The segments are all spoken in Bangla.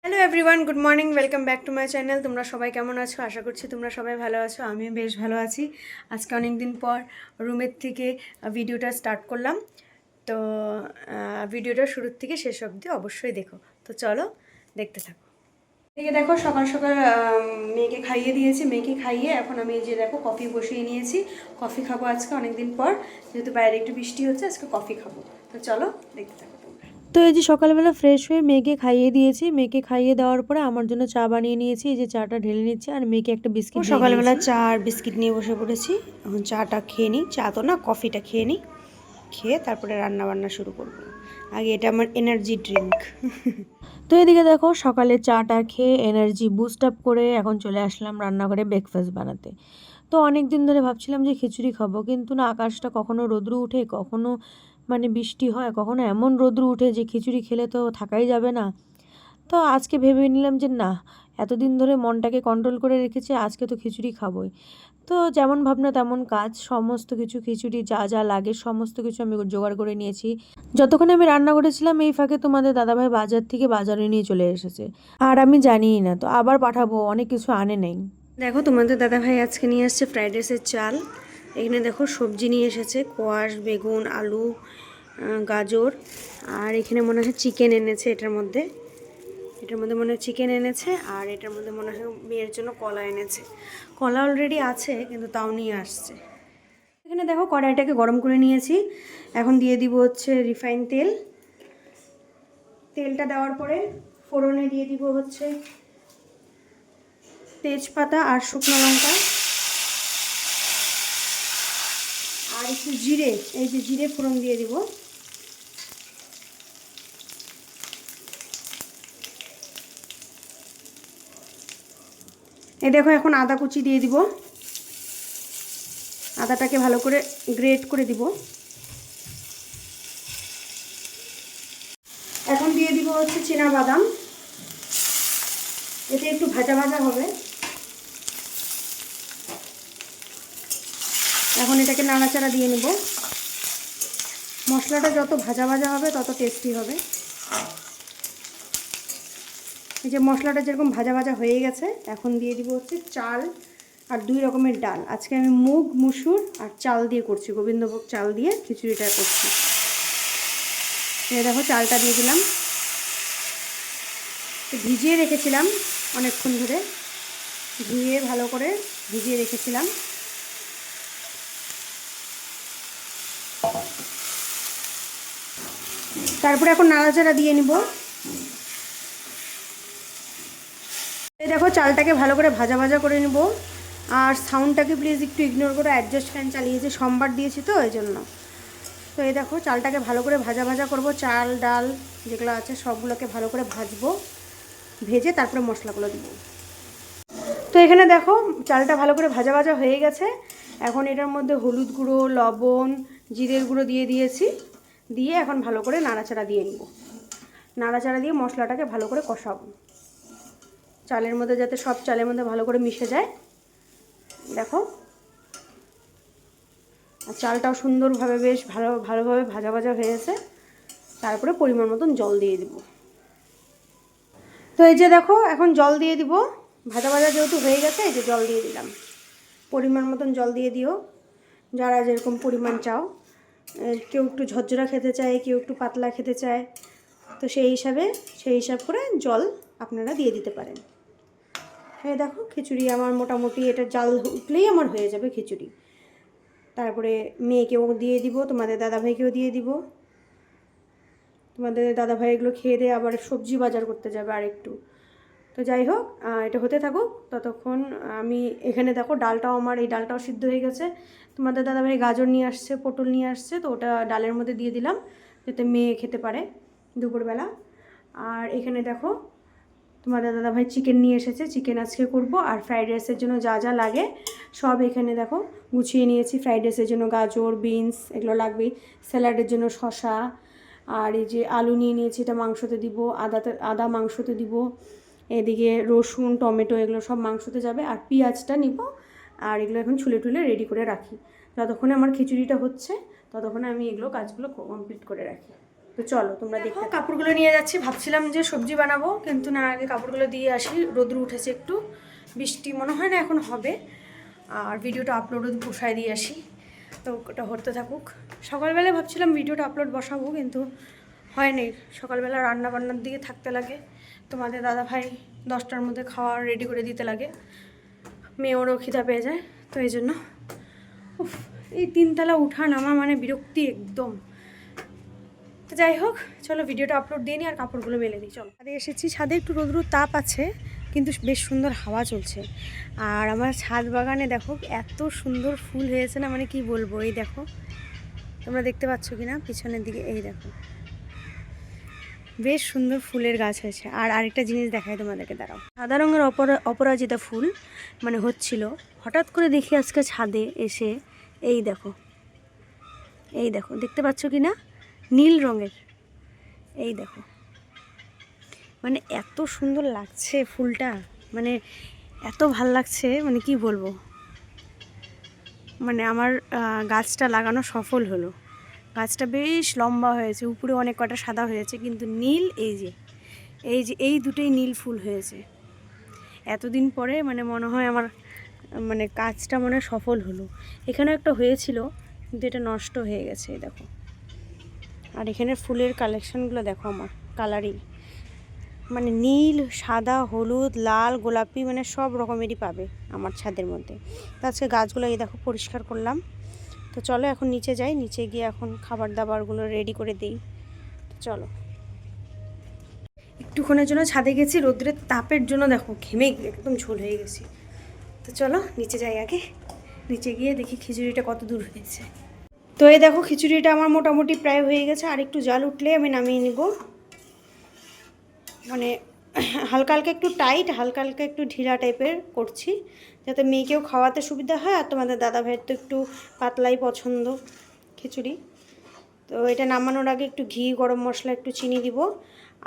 Hello everyone, good morning, welcome back to my channel. তোমরা সবাই কেমন আছো? আশা করছি তোমরা সবাই ভালো আছো। আমিও বেশ ভালো আছি। আজকে অনেক দিন পর রুমের থেকে ভিডিওটা স্টার্ট করলাম। তো ভিডিওটা শুরুর থেকে শেষ অবধি অবশ্যই দেখো। তো চলো দেখতে থাকো। এদিকে দেখো, সকাল সকাল মেয়েকে খাইয়ে দিয়েছি। মেয়েকে খাইয়ে এখন আমি এই যে দেখো কফি বসিয়ে নিয়েছি। কফি খাবো আজকে অনেক দিন পর, যেহেতু বাইরে একটু বৃষ্টি হচ্ছে, আজকে কফি খাবো। তো চলো দেখতে থাকো। তো এই যে সকালবেলা ফ্রেশ হয়ে মেয়েকে খাইয়ে দিয়েছি। মেয়েকে খাইয়ে দেওয়ার পরে আমার জন্য চা বানিয়ে নিয়েছি। এই যে চাটা ঢেলে নিচ্ছি আর মেয়েকে একটা বিস্কিট দিয়ে সকালবেলা দিয়েছি। চা আর বিস্কিট নিয়ে বসে পড়েছি। এখন চাটা খেয়ে নিই, চা তো না, কফিটা খেয়ে নিই। খেয়ে তারপরে রান্না বান্না শুরু করব। আগে এটা আমার এনার্জি ড্রিঙ্ক। তো এদিকে দেখো সকালে চাটা খেয়ে এনার্জি বুস্ট আপ করে এখন চলে আসলাম রান্নাঘরে ব্রেকফাস্ট বানাতে। তো অনেক দিন ধরে ভাবছিলাম যে খিচুড়ি খাবো, কিন্তু না, আকাশটা কখনো রোদ্রু উঠে, কখনো বৃষ্টি হয়, কখনো এমন রোদ্রু উঠে যে খিচুড়ি খেলে তো থাকাই যাবে না। তো আজকে ভেবে নিলাম যে না, এতদিন ধরে মনটাকে কন্ট্রোল করে রেখেছি, আজকে তো খিচুড়ি খাবোই। তো যেমন ভাবনা তেমন কাজ, সমস্ত কিছু খিচুড়ি যা যা লাগে সমস্ত কিছু আমি জোগাড় করে নিয়েছি। যতক্ষণ আমি রান্না করেছিলাম এই ফাঁকে তোমাদের দাদাভাই বাজার থেকে বাজারে নিয়ে চলে এসেছে। আর আমি জানিই না, তো আবার পাঠাবো, অনেক কিছু আনে নেই। দেখো, তোমাদের দাদাভাই আজকে নিয়ে আসছে ফ্রাইড রাইসের চাল। এখানে দেখো সবজি নিয়ে এসেছে, কোয়াশ, বেগুন, আলু, গাজর। আর এখানে মনে হয় চিকেন এনেছে। এটার মধ্যে মনে হয় চিকেন এনেছে। আর এটার মধ্যে মনে হয় মেয়ের জন্য কলা এনেছে। কলা অলরেডি আছে, কিন্তু তাও নিয়ে আসছে। এখানে দেখো কড়াইটাকে গরম করে নিয়েছি। এখন দিয়ে দিব হচ্ছে রিফাইন তেল। তেলটা দেওয়ার পরে ফোড়নে দিয়ে দিব হচ্ছে তেজপাতা আর শুকনো লঙ্কা আর একটু জিরে। এই যে জিরে ফোড়ন দিয়ে দিব। এই দেখো এখন আদা কুচি দিয়ে দিব। আদাটাকে ভালো করে গ্রেট করে দিব। এখন দিয়ে দিব হচ্ছে চীনা বাদাম। এতে একটু ভাজা ভাজা হবে। এখন এটাকে নাড়াচাড়া দিয়ে নেব। মশলাটা যত ভাজা ভাজা হবে তত টেস্টি হবে। এই যে মশলাটা যেরকম ভাজা ভাজা হয়ে গেছে, এখন দিয়ে দিব হচ্ছে চাল আর 2 রকমের ডাল। আজকে আমি মুগ, মুসুর আর চাল দিয়ে করছি, গোবিন্দভোগ চাল দিয়ে খিচুড়িটা করছি। এই দেখো চালটা দিয়ে দিলাম। ভিজিয়ে রেখেছিলাম অনেকক্ষণ ধরে, ধুয়ে ভালো করে ভিজিয়ে রেখেছিলাম। তারপরে এখন নাড়াচাড়া দিয়ে নিব। এই দেখো চালটাকে ভালো করে ভাজা ভাজা করে নিব। আর সাউন্ডটাকে প্লিজ একটু ইগনোর করে, অ্যাডজাস্ট ফ্যান চালিয়েছি, সোমবার দিয়েছি তো এই জন্য। তো এই দেখো চালটাকে ভালো করে ভাজা ভাজা করব। চাল ডাল যেগুলো আছে সবগুলোকে ভালো করে ভাজবো। ভেজে তারপরে মশলাগুলো দিব। তো এখানে দেখো চালটা ভালো করে ভাজা ভাজা হয়ে গেছে। এখন এটার মধ্যে হলুদ গুঁড়ো, লবণ, জিরের গুঁড়ো দিয়ে দিয়েছি। দিয়ে এখন ভালো করে নাড়াচাড়া দিয়ে নিব। নাড়াচাড়া দিয়ে মশলাটাকে ভালো করে কষাবো, চালের মধ্যে যাতে সব চালের মধ্যে ভালো করে মিশে যায়। দেখো, আর চালটাও সুন্দরভাবে বেশ ভালোভাবে ভাজা ভাজা হয়েছে। তারপরে পরিমাণ মতন জল দিয়ে দিব। তো এই যে দেখো এখন জল দিয়ে দিব। ভাজা ভাজা যেহেতু হয়ে গেছে, এই যে জল দিয়ে দিলাম। পরিমাণ মতন জল দিয়ে দিও, যারা যেরকম পরিমাণ চাও। কেউ একটু ঝরঝরা খেতে চায়, কেউ একটু পাতলা খেতে চায়। তো সেই হিসাব করে জল আপনারা দিয়ে দিতে পারেন। হ্যাঁ দেখো খিচুড়ি আমার মোটামুটি এটা জাল উঠলেই আমার হয়ে যাবে খিচুড়ি। তারপরে মেয়েকেও দিয়ে দিব, তোমাদের দাদাভাইকেও দিয়ে দিব। তোমাদের দাদাভাই এগুলো খেয়ে দিয়ে আবার সবজি বাজার করতে যাবে আর একটু। তো যাই হোক, এটা হতে থাকুক ততক্ষণ। আমি এখানে দেখো ডালটাও, আমার এই ডালটাও সিদ্ধ হয়ে গেছে। তোমাদের দাদাভাই গাজর নিয়ে আসছে, পটল নিয়ে আসছে, তো ওটা ডালের মধ্যে দিয়ে দিলাম যাতে মেয়ে খেতে পারে দুপুরবেলা। আর এখানে দেখো তোমাদের দাদাভাই চিকেন নিয়ে এসেছে, চিকেন আজকে করব। আর ফ্রাইড রাইসের জন্য যা যা লাগে সব এখানে দেখো গুছিয়ে নিয়েছি। ফ্রাইড রাইসের জন্য গাজর, বিনস এগুলো লাগবেই। স্যালাডের জন্য শসা, আর এই যে আলু নিয়ে নিয়েছি, এটা মাংসতে দিব। আদা মাংসতে দিব। এদিকে রসুন, টমেটো এগুলো সব মাংসতে যাবে। আর পেঁয়াজটা নিব। আর এগুলো এখন ছুলে টুলে রেডি করে রাখি। যতক্ষণে আমার খিচুড়িটা হচ্ছে ততক্ষণে আমি এগুলো কাজগুলো কমপ্লিট করে রাখি। তো তো চলো তোমরা দেখো। কাপড়গুলো নিয়ে যাচ্ছি, ভাবছিলাম যে সবজি বানাবো, কিন্তু না, আগে কাপড়গুলো দিয়ে আসি। রোদ্র উঠেছে একটু, বৃষ্টি মনে হয় না এখন হবে। আর ভিডিওটা আপলোড বসায় দিয়ে আসি, তো ওটা হতে থাকুক। সকালবেলায় ভাবছিলাম ভিডিওটা আপলোড বসাবো, কিন্তু হয়নি। সকালবেলা রান্না বান্নার দিকে থাকতে লাগে, তোমাদের দাদাভাই 10টার মধ্যে খাওয়া রেডি করে দিতে লাগে, মেয়েরও খিদা পেয়ে যায়। তো এই জন্য এই 3তলা উঠা নামা মানে বিরক্তি একদম। তো যাই হোক, চলো ভিডিওটা আপলোড দিয়ে নিই আর কাপড়গুলো মেলে দিই। চলো, ছাদে এসেছি। ছাদে একটু রোদ্র তাপ আছে, কিন্তু বেশ সুন্দর হাওয়া চলছে। আর আমার ছাদ বাগানে দেখো এত সুন্দর ফুল হয়েছে না, মানে কি বলবো। এই দেখো, তোমরা দেখতে পাচ্ছ কি না পিছনের দিকে, এই দেখো বেশ সুন্দর ফুলের গাছ হয়েছে। আর আরেকটা জিনিস দেখাই তোমাদেরকে, দাঁড়াও। সাদা রঙের অপরাজিতা ফুল মানে হচ্ছিল, হঠাৎ করে দেখি আজকে ছাদে এসে এই দেখো, এই দেখো, দেখতে পাচ্ছ কি না, নীল রঙের। এই দেখো, মানে এত সুন্দর লাগছে ফুলটা, মানে এত ভাল লাগছে, মানে কি বলবো। মানে আমার গাছটা লাগানো সফল হলো। গাছটা বেশ লম্বা হয়েছে, উপরে অনেক কটা সাদা হয়েছে, কিন্তু নীল এই দুটোই নীল ফুল হয়েছে। এতদিন পরে মানে মনে হয় আমার মানে কাজটা মনে হয় সফল হলো। এখানেও একটা হয়েছিল, কিন্তু এটা নষ্ট হয়ে গেছে। এই দেখো, আর এখানে ফুলের কালেকশানগুলো দেখো, আমার কালারিং, মানে নীল, সাদা, হলুদ, লাল, গোলাপি, মানে সব রকমেরই পাবে আমার ছাদের মধ্যে। তো আজকে গাছগুলো এই দেখো পরিষ্কার করলাম। তো চলো এখন নিচে যাই, নিচে গিয়ে এখন খাবার দাবারগুলো রেডি করে দিই। তো চলো, একটুক্ষণের জন্য ছাদে গেছি, রোদ্রের তাপের জন্য দেখো ঘেমে একদম ঝোল হয়ে গেছি। তো চলো নিচে যাই আগে, নিচে গিয়ে দেখি খিচুড়িটা কত দূর হয়েছে। তো এই দেখো খিচুড়িটা আমার মোটামুটি প্রায় হয়ে গেছে, আর একটু জাল উঠলে আমি নামিয়ে নিব। মানে হালকা হালকা একটু টাইট, হালকা হালকা একটু ঢিলা টাইপের করছি, যাতে মেয়েকেও খাওয়াতে সুবিধা হয়। আর তোমাদের দাদা ভাইয়ের তো একটু পাতলাই পছন্দ খিচুড়ি। তো এটা নামানোর আগে একটু ঘি, গরম মশলা, একটু চিনি দিব।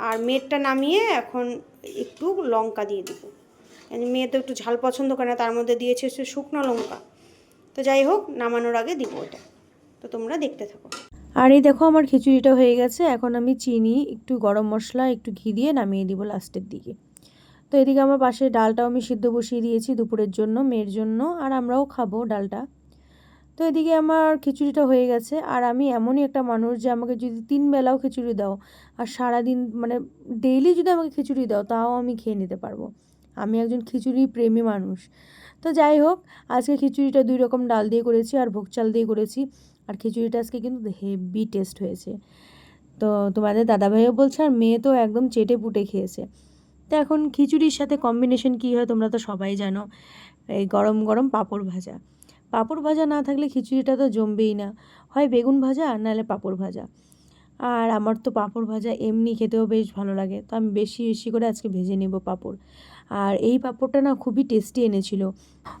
আর মেয়েরটা নামিয়ে এখন একটু লঙ্কা দিয়ে দিব, মেয়ে তো একটু ঝাল পছন্দ করে না, তার মধ্যে দিয়েছে শুকনো লঙ্কা। তো যাই হোক, নামানোর আগে দিব ওটা। তো তোমরা দেখতে থাকো। আর এই দেখো আমার খিচুড়িটা হয়ে গেছে। এখন আমি চিনি, একটু গরম মশলা, একটু ঘি দিয়ে নামিয়ে দিব লাস্টের দিকে। তো এদিকে আমার পাশে ডালটাও আমি সিদ্ধ বসিয়ে দিয়েছি দুপুরের জন্য, মেয়ের জন্য, আর আমরাও খাবো ডালটা। তো এদিকে আমার খিচুড়িটা হয়ে গেছে। আর আমি এমনই একটা মানুষ যে আমাকে যদি 3 বেলাও খিচুড়ি দাও আর সারাদিন মানে ডেইলি যদি আমাকে খিচুড়ি দাও, তাও আমি খেয়ে নিতে পারবো। আমি একজন খিচুড়ি প্রেমী মানুষ। তো যাই হোক, আজকে খিচুড়িটা 2 রকম ডাল দিয়ে করেছি আর ভোগ চাল দিয়ে করেছি। আর খিচুড়িটা আজকে কিন্তু হেভি টেস্ট হয়েছে। তো তোমাদের দাদাভাইও বলছে, আর মেয়ে তো একদম চেটে পুটে খেয়েছে। তো এখন খিচুড়ির সাথে কম্বিনেশন কী হয় তোমরা তো সবাই জানো, এই গরম গরম পাঁপড় ভাজা। পাঁপড় ভাজা না থাকলে খিচুড়িটা তো জমবেই না, হয় বেগুন ভাজা আর নাহলে পাঁপড় ভাজা। আর আমার তো পাঁপড় ভাজা এমনি খেতেও বেশ ভালো লাগে, তো আমি বেশি বেশি করে আজকে ভেজে নেব পাঁপড়। আর এই পাঁপড়টা না খুবই টেস্টি এনেছিল।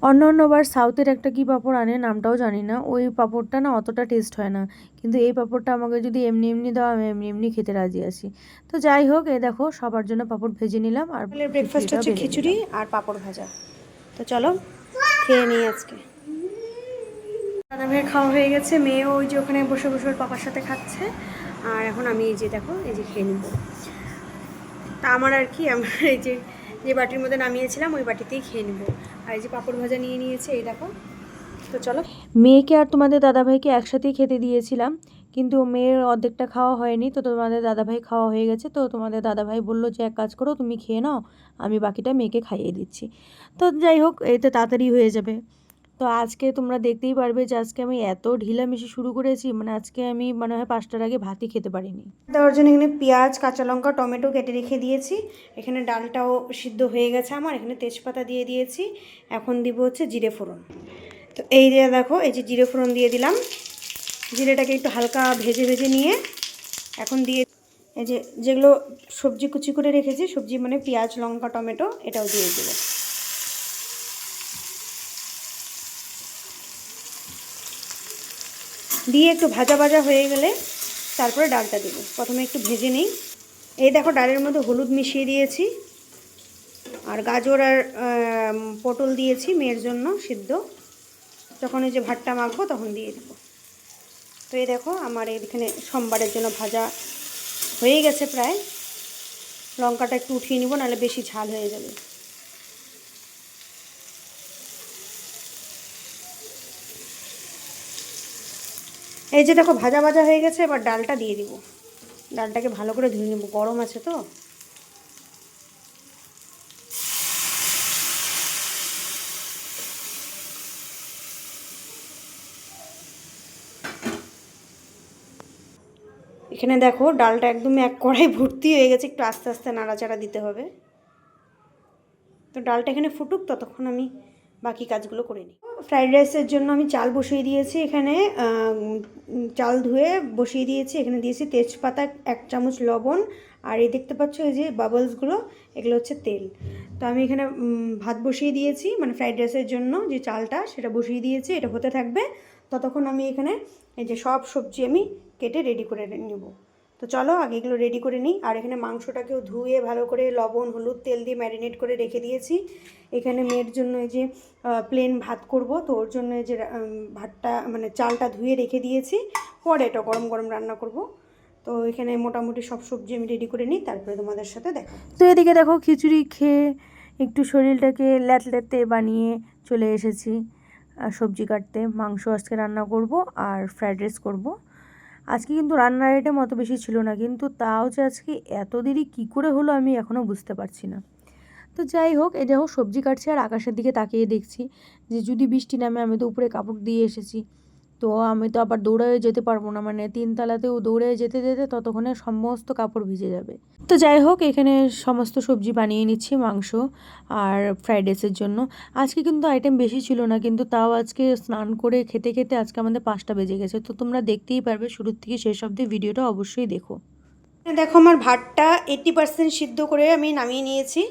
অন্যবার সাউথের একটা কী পাঁপড় আনে, নামটাও জানি না, ওই পাঁপড়টা না অতটা টেস্ট হয় না, কিন্তু এই পাঁপড়টা আমাকে যদি এমনি এমনি দাও আমি এমনি এমনি খেতে রাজি আছি। তো যাই হোক, এই দেখো সবার জন্য পাঁপড় ভেজে নিলাম। আর ব্রেকফাস্ট হচ্ছে খিচুড়ি আর পাঁপড় ভাজা। তো চলো খেয়ে নিই আজকে। দাদা ভাইয়ের খাওয়া হয়ে গেছে, মেয়েও ওই যে ওখানে বসে বসে ওর পাপার সাথে খাচ্ছে। আর এখন আমি এই যে দেখো, এই যে খেয়ে নিব। তা আমার আর কি, আমার এই যে বাটির মধ্যে নামিয়েছিলাম ওই বাটিতেই খেয়ে নিব। আর এই যে পাঁপড় ভাজা নিয়ে নিয়েছে, এই দেখো। তো চলো, মেয়েকে আর তোমাদের দাদাভাইকে একসাথেই খেতে দিয়েছিলাম, কিন্তু মেয়ের অর্ধেকটা খাওয়া হয়নি। তো তোমাদের দাদাভাই খাওয়া হয়ে গেছে। তো তোমাদের দাদাভাই বললো যে এক কাজ করো, তুমি খেয়ে নাও, আমি বাকিটা মেয়েকে খাইয়ে দিচ্ছি। তো যাই হোক, এতে তাড়াতাড়ি হয়ে যাবে। তো আজকে তোমরা দেখতেই পারবে যে আজকে আমি এত ঢিলামিশি শুরু করেছি, মানে আজকে আমি মনে হয় 5টার আগে ভাতই খেতে পারিনি। দেওয়ার জন্য এখানে পেঁয়াজ, কাঁচা লঙ্কা, টমেটো কেটে রেখে দিয়েছি। এখানে ডালটাও সিদ্ধ হয়ে গেছে আমার, এখানে তেজপাতা দিয়ে দিয়েছি। এখন দিব হচ্ছে জিরে ফোড়ন। তো এই যে দেখো, এই যে জিরে ফোড়ন দিয়ে দিলাম। জিরেটাকে একটু হালকা ভেজে ভেজে নিয়ে এখন দিয়ে এই যে যেগুলো সবজি কুচি করে রেখেছি, সবজি মানে পেঁয়াজ, লঙ্কা, টমেটো, এটাও দিয়ে দেব। দিয়ে একটু ভাজা ভাজা হয়ে গেলে তারপরে ডালটা দেবো। প্রথমে একটু ভেজে নিই। এই দেখো ডালের মধ্যে হলুদ মিশিয়ে দিয়েছি, আর গাজর আর পটল দিয়েছি মেয়ের জন্য সিদ্ধ। যখন এই যে ভাতটা মাখবো তখন দিয়ে দেবো। তো এই দেখো আমার এখানে সোমবারের জন্য ভাজা হয়ে গেছে প্রায়। লঙ্কাটা একটু উঠিয়ে নিব, নাহলে বেশি ঝাল হয়ে যাবে। এই যে দেখো ভাজা ভাজা হয়ে গেছে, এবার ডালটা দিয়ে দিব। ডালটাকে ভালো করে ধুয়ে নেব, গরম আছে তো। এখানে দেখো ডালটা একদম এক কড়াই ভর্তি হয়ে গেছে, একটু আস্তে আস্তে নাড়াচাড়া দিতে হবে। তো ডালটা এখানে ফুটুক, ততক্ষণ আমি বাকি কাজগুলো করে নিই। ফ্রাইড রাইসের জন্য আমি চাল বসিয়ে দিয়েছি। এখানে চাল ধুয়ে বসিয়ে দিয়েছি। এখানে দিয়েছি তেজপাতা, 1 চামচ লবণ, আর এই দেখতে পাচ্ছ এই যে বাবলসগুলো, এগুলো হচ্ছে তেল। তো আমি এখানে ভাত বসিয়ে দিয়েছি, মানে ফ্রাইড রাইসের জন্য যে চালটা সেটা বসিয়ে দিয়েছি। এটা হতে থাকবে, ততক্ষণ আমি এখানে এই যে সব সবজি আমি কেটে রেডি করে নেব। তো চলো আগে এগুলো রেডি করে নিই। আর এখানে মাংসটাকেও ধুয়ে ভালো করে লবণ হলুদ তেল দিয়ে ম্যারিনেট করে রেখে দিয়েছি। এখানে মেয়ের জন্য এই যে প্লেন ভাত করব, তো ওর জন্য এই যে ভাতটা মানে চালটা ধুয়ে রেখে দিয়েছি, পরে এটা গরম গরম রান্না করব। তো এখানে মোটামুটি সব সবজি আমি রেডি করে নিই, তারপরে তোমাদের সাথে দেখা। তো এদিকে দেখো খিচুড়ি খেয়ে একটু শরীরটাকে ল্যাটল্যাটে বানিয়ে চলে এসেছি সবজি কাটতে। মাংস আজকে রান্না করব আর ফ্রাইড রাইস করব। আজকে কিন্তু রান্নার আইটেম অত বেশি ছিল না, কিন্তু তাও যে আজকে এত দেরি কী করে হলো আমি এখনও বুঝতে পারছি না। তো যাই হোক, এই দেখো সবজি কাটছি আর আকাশের দিকে তাকিয়ে দেখছি যে যদি বৃষ্টি নামে। আমি তো উপরে কাপড় দিয়ে এসেছি, তো আমি তো আবার দৌড়ে যেতে পারবো না, মানে 3 তলাতেও দৌড়ে যেতে যেতে ততক্ষণে সমস্ত কাপড় ভিজে যাবে। তো যাই হোক, এখানে সমস্ত সবজি বানিয়ে নিচ্ছি মাংস আর ফ্রাইড রাইসের জন্য। আজকে কিন্তু আইটেম বেশি ছিল না, কিন্তু তাও আজকে স্নান করে খেতে খেতে আজকে আমাদের 5টা বেজে গেছে। তো তোমরা দেখতেই পারবে, শুরুর থেকে শেষ অবধি ভিডিওটা অবশ্যই দেখো। দেখো আমার ভাতটা 80% সিদ্ধ করে আমি নামিয়ে নিয়েছি।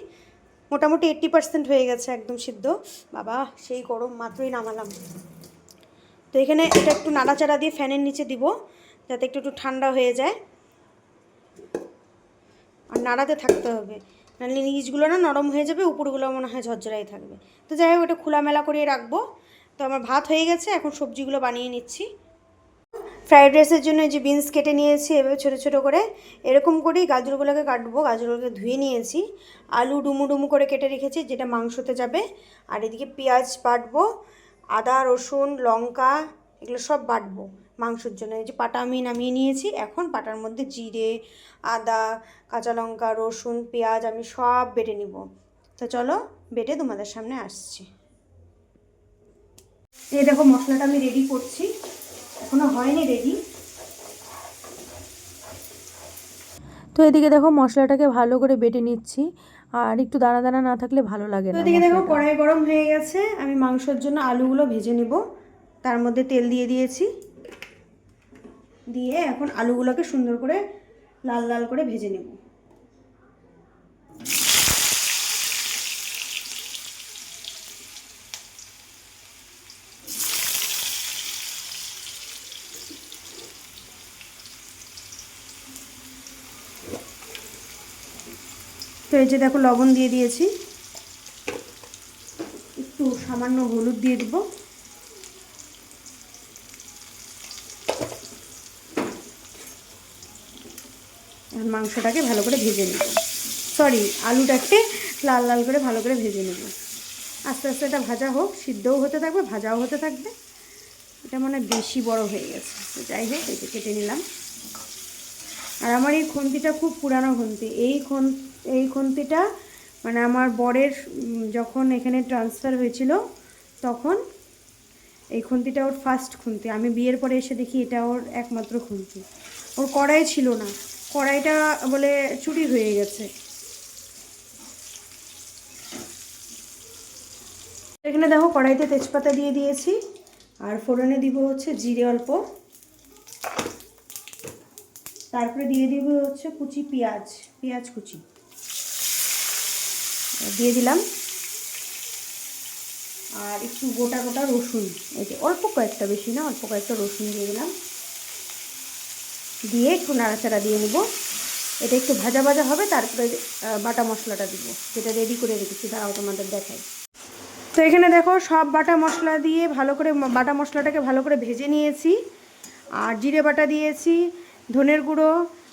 মোটামুটি 80% হয়ে গেছে একদম সিদ্ধ। বাবা সেই গরম, মাত্রই নামালাম। তো এখানে এটা একটু নাড়াচাড়া দিয়ে ফ্যানের নিচে দিব, যাতে একটু একটু ঠান্ডা হয়ে যায়। আর নাড়াতে থাকতে হবে, নাহলে নিচগুলো না নরম হয়ে যাবে, উপরগুলো মনে হয় ঝরঝরাই থাকবে। তো যাই হোক, এটা খোলামেলা করে রাখবো। তো আমার ভাত হয়ে গেছে, এখন সবজিগুলো বানিয়ে নিচ্ছি। ফ্রাইড রাইসের জন্য যে বিনস কেটে নিয়েছি এভাবে ছোটো ছোটো করে, এরকম করেই গাজরগুলোকে কাটবো। গাজরগুলোকে ধুয়ে নিয়েছি। আলু ডুমু ডুমু করে কেটে রেখেছি, যেটা মাংসতে যাবে। আর এদিকে পেঁয়াজ বাটবো, আদা রসুন লঙ্কা এগুলো সব বাটবো মাংসের জন্য। এই যে পাটা আমি নামিয়ে নিয়েছি, এখন পাটার মধ্যে জিরে আদা কাঁচা লঙ্কা রসুন পেঁয়াজ আমি সব বেটে নিব। তো চলো বেটে তোমাদের সামনে আসছি। এই দেখো মশলাটা আমি রেডি করছি, এখনো হয়নি রেডি। তো এদিকে দেখো মশলাটাকে ভালো করে বেটে নিচ্ছি, আর একটু দানা দানা না থাকলে ভালো লাগে তো না। এদিকে দেখো কড়াই গরম হয়ে গেছে, আমি মাংসের জন্য আলুগুলো ভেজে নিব। তার মধ্যে তেল দিয়ে দিয়েছি, দিয়ে এখন আলুগুলোকে সুন্দর করে লাল লাল করে ভেজে নেব। তো এই যে দেখো লবণ দিয়ে দিয়েছি, একটু সামান্য হলুদ দিয়ে দিব। আর মাংসটাকে ভালো করে ভেজে নেব, সরি আলুটাকে লাল লাল করে ভালো করে ভেজে নেব। আস্তে আস্তে এটা ভাজা হোক, সিদ্ধও হতে থাকবে ভাজাও হতে থাকবে। এটা মানে বেশি বড় হয়ে গেছে, তো যাই হোক এটা কেটে নিলাম। আর আমার এই খুন্তিটা খুব পুরানো খুন্তি। এই খুন্তিটা মানে আমার বরের যখন এখানে ট্রান্সফার হয়েছিল তখন এই খুন্তিটা ওর ফার্স্ট খুন্তি। আমি বিয়ের পরে এসে দেখি এটা ওর একমাত্র খুন্তি। ওর কড়াই ছিল না, কড়াইটা বলে চুরি হয়ে গেছে। এখানে দেখো কড়াইতে তেজপাতা দিয়ে দিয়েছি, আর ফোড়নে দিব হচ্ছে জিরে অল্প, তারপরে দিয়ে দিব হচ্ছে কুচি পেঁয়াজ কুচি দিয়ে দিলাম। আর একটু গোটা গোটা রসুন, এই যে অল্প কয়েকটা, বেশি না, অল্প কয়েকটা রসুন দিয়ে দিলাম। দিয়ে একটু নাড়াচাড়া দিয়ে নেব। এটা একটু ভাজা ভাজা হবে, তারপরে বাটা মশলাটা দিব, যেটা রেডি করে রেখেছি, দাঁড়াও তোমাদের দেখাই। তো এখানে দেখো সব বাটা মশলা দিয়ে ভালো করে বাটা মশলাটাকে ভালো করে ভেজে নিয়েছি। আর জিরে বাটা দিয়েছি, ধনের গুঁড়ো,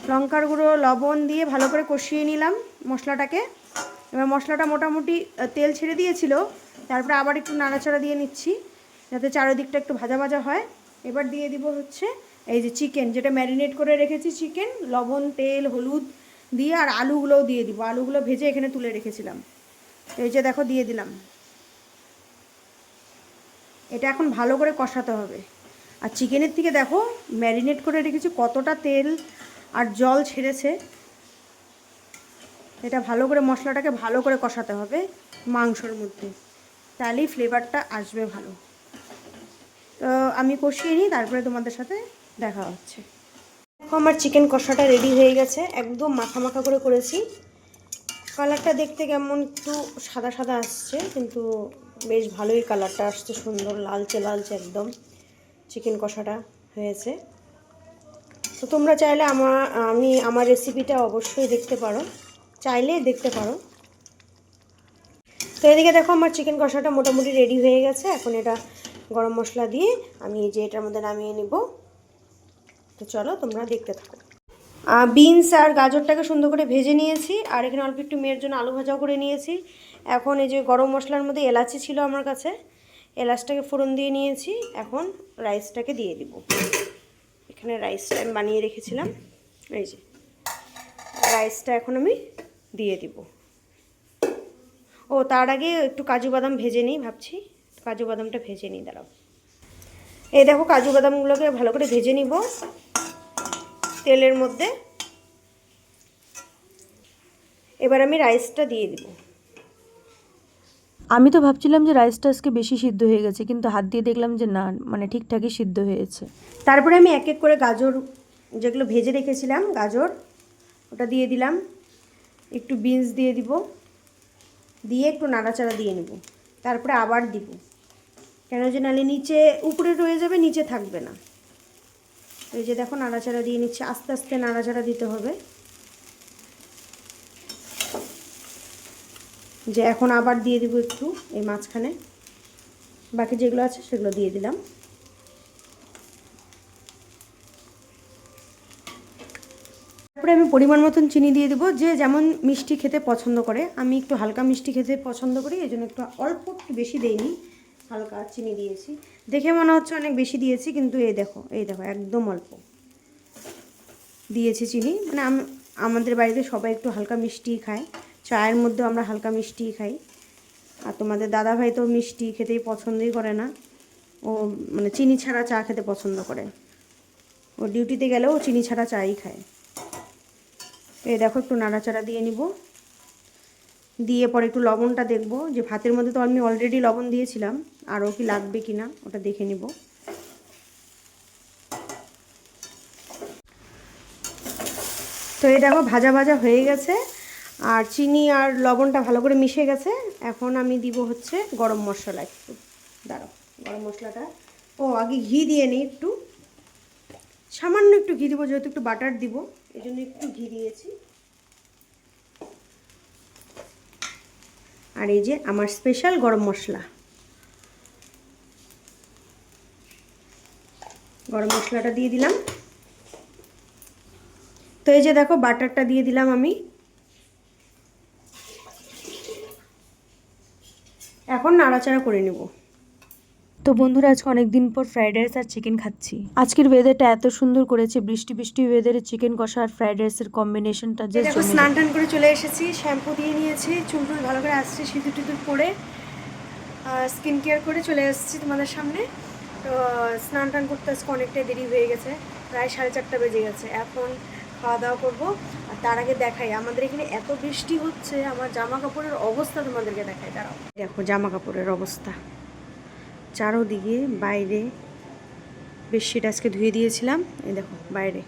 লঙ্কার গুঁড়ো, লবণ দিয়ে ভালো করে কষিয়ে নিলাম মশলাটাকে। এবার মশলাটা মোটামুটি তেল ছেড়ে দিয়েছিল, তারপরে আবার একটু নাড়াচাড়া দিয়ে নিচ্ছি যাতে চারিদিকটা একটু ভাজা ভাজা হয়। এবার দিয়ে দিব হচ্ছে এই যে চিকেন, যেটা ম্যারিনেট করে রেখেছি চিকেন, লবণ, তেল, হলুদ দিয়ে, আর আলুগুলোও দিয়ে দিব। আলুগুলো ভেজে এখানে তুলে রেখেছিলাম। এই যে দেখো দিয়ে দিলাম। এটা এখন ভালো করে কষাতে হবে। আর চিকেনের থেকে দেখো ম্যারিনেট করে রেখেছি কতটা তেল আর জল ছেড়েছে। এটা ভালো করে মশলাটাকে ভালো করে কষাতে হবে মাংসর মধ্যে, তাহলেই ফ্লেভারটা আসবে ভালো। তো আমি কষিয়ে নিই, তারপরে তোমাদের সাথে দেখা হচ্ছে। দেখো আমার চিকেন কষাটা রেডি হয়ে গেছে, একদম মাখা মাখা করে করেছি। কালারটা দেখতে কেমন একটু সাদা সাদা আসছে, কিন্তু বেশ ভালোই কালারটা আসছে, সুন্দর লালচে লালচে একদম চিকেন কষাটা হয়েছে। তো তোমরা চাইলে আমার রেসিপিটা অবশ্যই দেখতে পারো, চাইলে দেখতে পারো। তো এদিকে দেখো আমার চিকেন কষাটা মোটামুটি রেডি হয়ে গেছে। এখন এটা গরম মশলা দিয়ে আমি এটার মধ্যে নামিয়ে নিব। তো চলো তোমরা দেখতে থাকো। বিনস আর গাজরটাকে সুন্দর করে ভেজে নিয়েছি, আর এখানে অল্প একটু মেয়ের জন্য আলু ভাজাও করে নিয়েছি। এখন এই যে গরম মশলার মধ্যে এলাচি ছিল আমার কাছে, এলাচটাকে ফোড়ন দিয়ে নিয়েছি। এখন রাইসটাকে দিয়ে দিব। এখানে রাইসটা আমি বানিয়ে রেখেছিলাম, এই যে রাইসটা এখন আমি দিয়ে দিব। ও তার আগে একটু কাজু বাদাম ভেজে নিই ভাবছি, কাজু বাদামটা ভেজে নিই, দাঁড়াও। এই দেখো কাজু বাদামগুলোকে ভালো করে ভেজে নিব তেলের মধ্যে। এবার আমি রাইসটা দিয়ে দিব। আমি তো ভাবছিলাম যে রাইসটা আজকে বেশি সিদ্ধ হয়ে গেছে, কিন্তু হাত দিয়ে দেখলাম যে না, মানে ঠিকঠাকই সিদ্ধ হয়েছে। তারপরে আমি এক এক করে গাজর যেগুলো ভেজে রেখেছিলাম, গাজর ওটা দিয়ে দিলাম, একটু বিনস দিয়ে দিব, দিয়ে একটু নাড়াচাড়া দিয়ে নেব, তারপরে আবার দিব, কেন যে নালে নিচে উপরে রয়ে যাবে, নিচে থাকবে না। এই যে দেখো নাড়াচাড়া দিয়ে নিচ্ছে, আস্তে আস্তে নাড়াচাড়া দিতে হবে। যে এখন আবার দিয়ে দিব একটু এই মাঝখানে, বাকি যেগুলো আছে সেগুলো দিয়ে দিলাম। তারপরে আমি পরিমাণ মতন চিনি দিয়ে দেবো, যে যেমন মিষ্টি খেতে পছন্দ করে। আমি একটু হালকা মিষ্টি খেতে পছন্দ করি, এই জন্য একটু অল্প একটু বেশি দেইনি, হালকা চিনি দিয়েছি। দেখে মনে হচ্ছে অনেক বেশি দিয়েছি, কিন্তু এই দেখো একদম অল্প দিয়েছি চিনি। মানে আমাদের বাড়িতে সবাই একটু হালকা মিষ্টিই খায়, চায়ের মধ্যেও আমরা হালকা মিষ্টিই খাই। আর তোমাদের দাদাভাই তো মিষ্টি খেতেই পছন্দই করে না, ও মানে চিনি ছাড়া চা খেতে পছন্দ করে। ও ডিউটিতে গেলেও চিনি ছাড়া চাই খায়। এই দেখো একটু নাড়াচাড়া দিয়ে নিব, দিয়ে পরে একটু লবণটা দেখব, যে ভাতের মধ্যে তো আমি অলরেডি লবণ দিয়েছিলাম, আরও কি লাগবে কি না ওটা দেখে নিব। তো এই দেখো ভাজা ভাজা হয়ে গেছে, আর চিনি আর লবণটা ভালো করে মিশে গেছে। এখন আমি দিব হচ্ছে গরম মশলা একটু, দাঁড়াও গরম মশলাটা, ও আগে ঘি দিয়ে নিই, একটু সামান্য একটু ঘি দিব, যেহেতু একটু বাটার দিব এই জন্য একটু ঘি দিয়েছি। আর এই যে আমার স্পেশাল গরম মশলা, গরম মশলাটা দিয়ে দিলাম। তো এই যে দেখো বাটারটা দিয়ে দিলাম আমি। এখন নাড়াচাড়া করে নেব। তো বন্ধুরা, আজকে অনেক দিন পর ফ্রাইড রাইস আর চিকেন খাচ্ছি। আজকের ওয়েদারটা এত সুন্দর করেছে, বৃষ্টি বৃষ্টি ওয়েদারে চিকেন কষা আর ফ্রাইড রাইসের কম্বিনেশনটা যে দেখো স্নান টান করে চলে এসেছি, শ্যাম্পু দিয়ে নিয়েছি, চুল টুল ভালো করে আসছে, সিঁদুর টিঁদুর পরে স্কিন কেয়ার করে চলে এসেছি তোমাদের সামনে। তো স্নান টান করতে আজকে অনেকটাই দেরি হয়ে গেছে, প্রায় 4:30 বেজে গেছে। এখন খাওয়া দাওয়া করবো, আর তার আগে দেখাই আমাদের এখানে এত বৃষ্টি হচ্ছে, আমার জামা কাপড়ের অবস্থা তোমাদেরকে দেখাই, দাঁড়াও। দেখো জামা কাপড়ের অবস্থা চারোদিকে, বাইরে বেডশিট আজকে ধুয়ে দিয়েছিলাম, এই দেখো বাইরে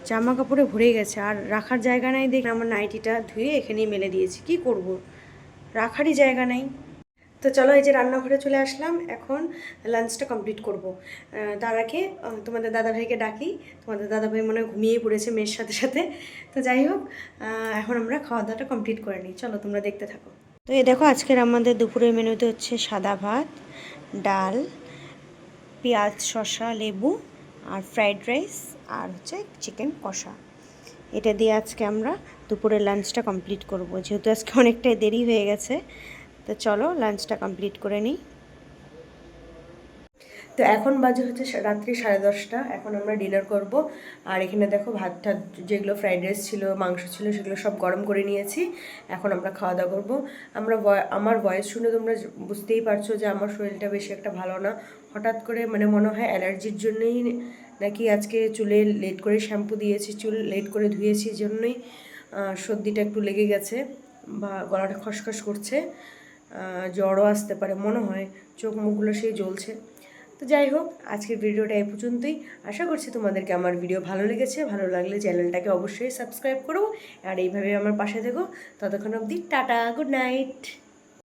জামা কাপড়ে ভরে গেছে, আর রাখার জায়গা নাই। দেখ আমার নাইটিটা ধুয়ে এখানেই মেলে দিয়েছি, কি করব, রাখারই জায়গা নাই। তো চলো এই যে রান্নাঘরে চলে আসলাম, এখন লাঞ্চটা কমপ্লিট করব। তার আগে তোমাদের দাদাভাইকে ডাকি, তোমাদের দাদাভাই মনে হয় ঘুমিয়েই পড়েছে মেয়ের সাথে সাথে। তো যাই হোক, এখন আমরা খাওয়া দাওয়াটা কমপ্লিট করে নিই, চলো তোমরা দেখতে থাকো। তো এই দেখো আজকের আমাদের দুপুরের মেনুতে হচ্ছে সাদা ভাত, ডাল, পেঁয়াজ, শসা, লেবু আর ফ্রাইড রাইস আর হচ্ছে চিকেন কষা। এটা দিয়ে আজকে আমরা দুপুরের লাঞ্চটা কমপ্লিট করব, যেহেতু আজকে অনেকটাই দেরি হয়ে গেছে। তো চলো লাঞ্চটা কমপ্লিট করে নিই। তো এখন বাজে হচ্ছে রাত্রি 10:30। এখন আমরা ডিনার করব। আর এখানে দেখো ভাত টাত যেগুলো ফ্রাইড রাইস ছিল, মাংস ছিল, সেগুলো সব গরম করে নিয়েছি। এখন আমরা খাওয়া দাওয়া করবো। আমার ভয়েস শুনে তোমরা বুঝতেই পারছো যে আমার শরীরটা বেশি একটা ভালো না। হঠাৎ করে মানে মনে হয় অ্যালার্জির জন্যই নাকি আজকে চুলে লেট করে শ্যাম্পু দিয়েছি, চুল লেট করে ধুয়েছি, জন্যই সর্দিটা একটু লেগে গেছে বা গলাটা খসখস করছে। জ্বরও আসতে পারে মনে হয়, চোখ মুখগুলো সেই জ্বলছে। তো যাই হোক, আজকের ভিডিওটা এই পর্যন্তই। আশা করছি তোমাদেরকে আমার ভিডিও ভালো লেগেছে। ভালো লাগলে চ্যানেলটাকে অবশ্যই সাবস্ক্রাইব করো আর এইভাবে আমার পাশে থেকো। ততক্ষণ অবধি টাটা, গুড নাইট।